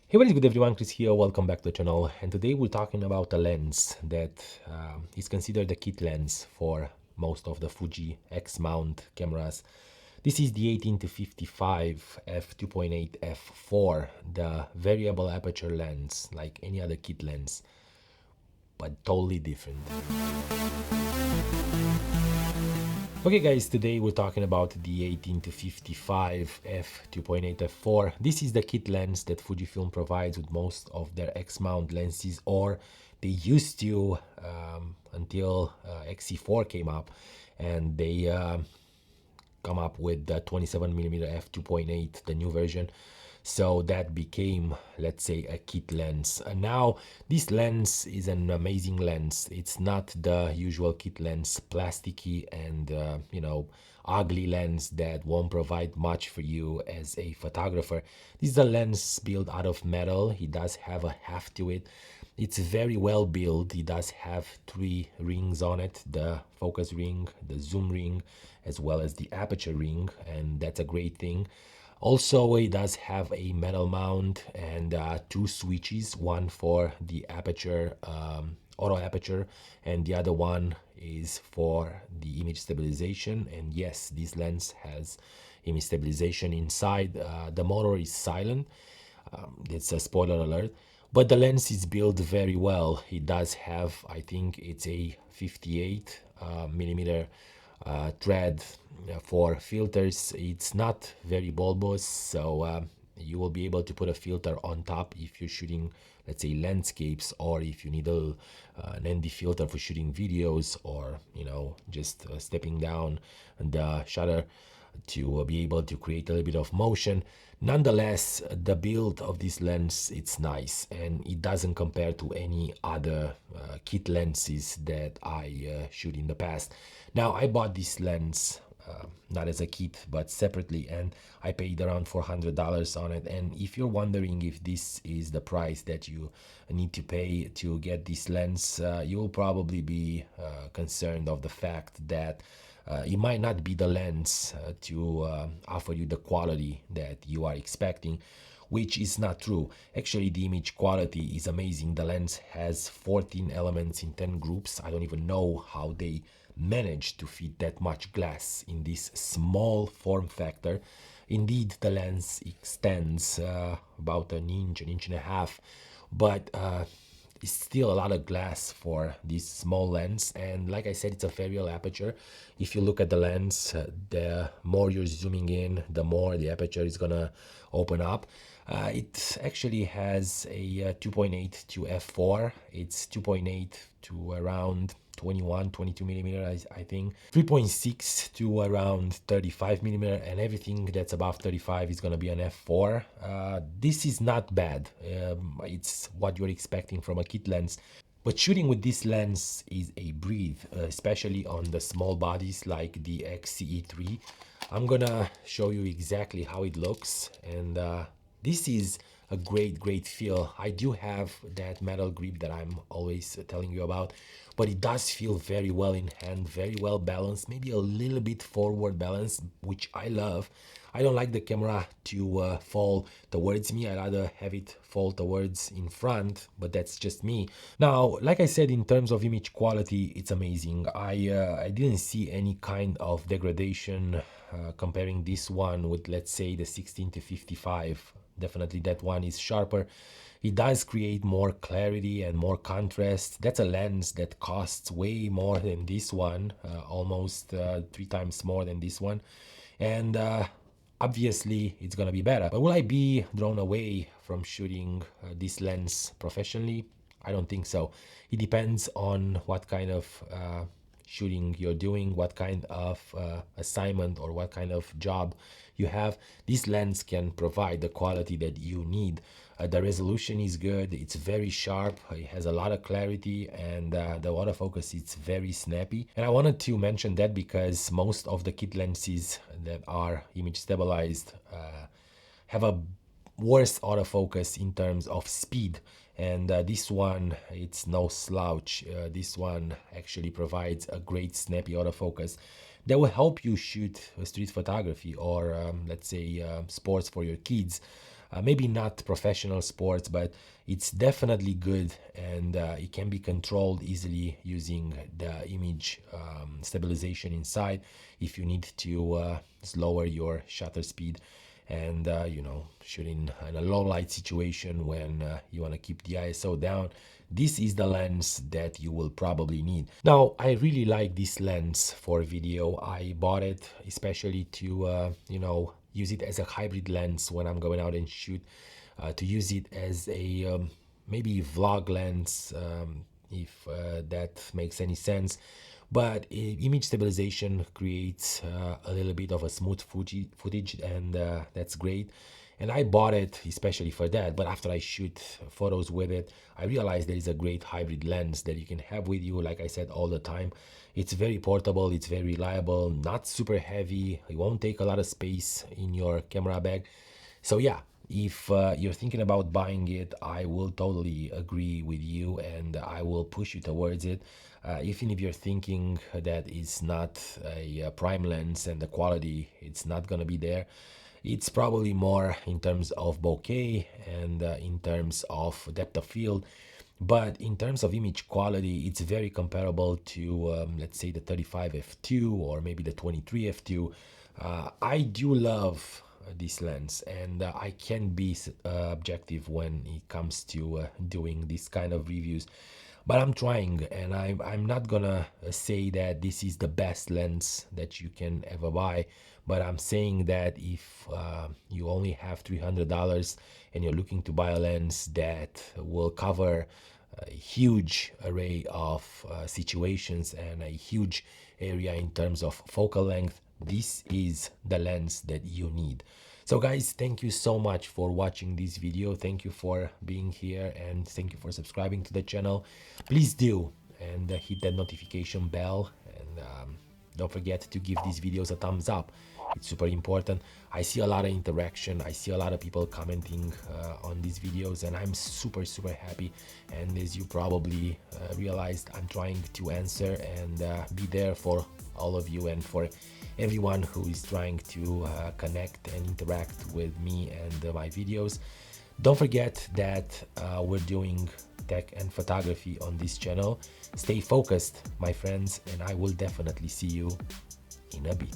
Hey, what is good everyone, Chris here, welcome back to the channel, and today we're talking about a lens that is considered the kit lens for most of the Fuji X mount cameras. This is the 18-55 f2.8 f4, the variable aperture lens, like any other kit lens, but totally different. Okay guys, today we're talking about the 18-55 f2.8 f4. This is the kit lens that Fujifilm provides with most of their X-mount lenses, or they used to until X-E4 came up, and they come up with the 27mm f2.8, the new version. So that became, let's say, a kit lens. And now this lens is an amazing lens. It's not the usual kit lens, plasticky and ugly lens that won't provide much for you as a photographer. This is a lens built out of metal. It does have a heft to it. It's very well built. It does have 3 rings on it: the focus ring, the zoom ring, as well as the aperture ring, and that's a great thing. Also, it does have a metal mount and 2 switches, one for the aperture, auto aperture, and the other one is for the image stabilization. And yes, this lens has image stabilization inside. The motor is silent. It's a spoiler alert, but the lens is built very well. It does have, I think it's a 58 millimeter thread for filters. It's not very bulbous, so you will be able to put a filter on top if you're shooting, let's say, landscapes, or if you need an ND filter for shooting videos, or just stepping down the shutter to be able to create a little bit of motion. Nonetheless, the build of this lens, it's nice, and it doesn't compare to any other kit lenses that I shoot in the past. Now, I bought this lens not as a kit but separately, and I paid around $400 on it. And if you're wondering if this is the price that you need to pay to get this lens, you will probably be concerned of the fact that it might not be the lens to offer you the quality that you are expecting, which is not true. Actually, the image quality is amazing. The lens has 14 elements in 10 groups. I don't even know how they managed to fit that much glass in this small form factor. Indeed, the lens extends about an inch and a half, but it's still a lot of glass for this small lens. And like I said, it's a variable aperture. If you look at the lens, the more you're zooming in, the more the aperture is gonna open up. It actually has a 2.8 to f4. It's 2.8 to around 21, 22 millimeter, I think. 3.6 to around 35 millimeter, and everything that's above 35 is going to be an f4. This is not bad. It's what you're expecting from a kit lens. But shooting with this lens is a breathe, especially on the small bodies like the X-E3. I'm gonna show you exactly how it looks, and this is a great feel. I do have that metal grip that I'm always telling you about, but it does feel very well in hand, very well balanced, maybe a little bit forward balance, which I love. I don't like the camera to fall towards me. I rather have it fall towards in front, but that's just me. Now, like I said, in terms of image quality, it's amazing. I didn't see any kind of degradation comparing this one with, let's say, the 16-55. Definitely that one is sharper. It does create more clarity and more contrast. That's a lens that costs way more than this one, almost 3 times more than this one. And obviously it's gonna be better. But will I be drawn away from shooting this lens professionally? I don't think so. It depends on what kind of shooting you're doing, what kind of assignment or what kind of job you have. This lens can provide the quality that you need. The resolution is good, it's very sharp, it has a lot of clarity, and the autofocus is very snappy. And I wanted to mention that because most of the kit lenses that are image stabilized have a worse autofocus in terms of speed, and this one, it's no slouch. This one actually provides a great snappy autofocus that will help you shoot street photography, or let's say sports for your kids. maybe not professional sports, but it's definitely good, and it can be controlled easily using the image stabilization inside if you need to lower your shutter speed and shoot in a low light situation when you want to keep the ISO down. This is the lens that you will probably need. Now, I really like this lens for video. I bought it especially to use it as a hybrid lens when I'm going out and shoot, to use it as a maybe vlog lens, if that makes any sense. But image stabilization creates a little bit of a smooth footage, and that's great. And I bought it especially for that, but after I shoot photos with it, I realized there is a great hybrid lens that you can have with you, like I said, all the time. It's very portable, it's very reliable, not super heavy, it won't take a lot of space in your camera bag. So yeah, if you're thinking about buying it, I will totally agree with you, and I will push you towards it. Even if you're thinking that it's not a prime lens and the quality it's not gonna be there, it's probably more in terms of bokeh and in terms of depth of field. But in terms of image quality, it's very comparable to, let's say, the 35 f2 or maybe the 23 f2. I do love this lens, and I can be objective when it comes to doing this kind of reviews. But I'm trying, and I'm not gonna say that this is the best lens that you can ever buy, but I'm saying that if you only have $300 and you're looking to buy a lens that will cover a huge array of situations and a huge area in terms of focal length, this is the lens that you need. So guys, thank you so much for watching this video. Thank you for being here, and thank you for subscribing to the channel. Please do, and hit that notification bell, and don't forget to give these videos a thumbs up. It's super important. I see a lot of interaction, I see a lot of people commenting on these videos, and I'm super happy. And as you probably realized, I'm trying to answer and be there for all of you and for everyone who is trying to connect and interact with me and my videos. Don't forget that we're doing tech and photography on this channel. Stay focused, my friends, and I will definitely see you in a bit.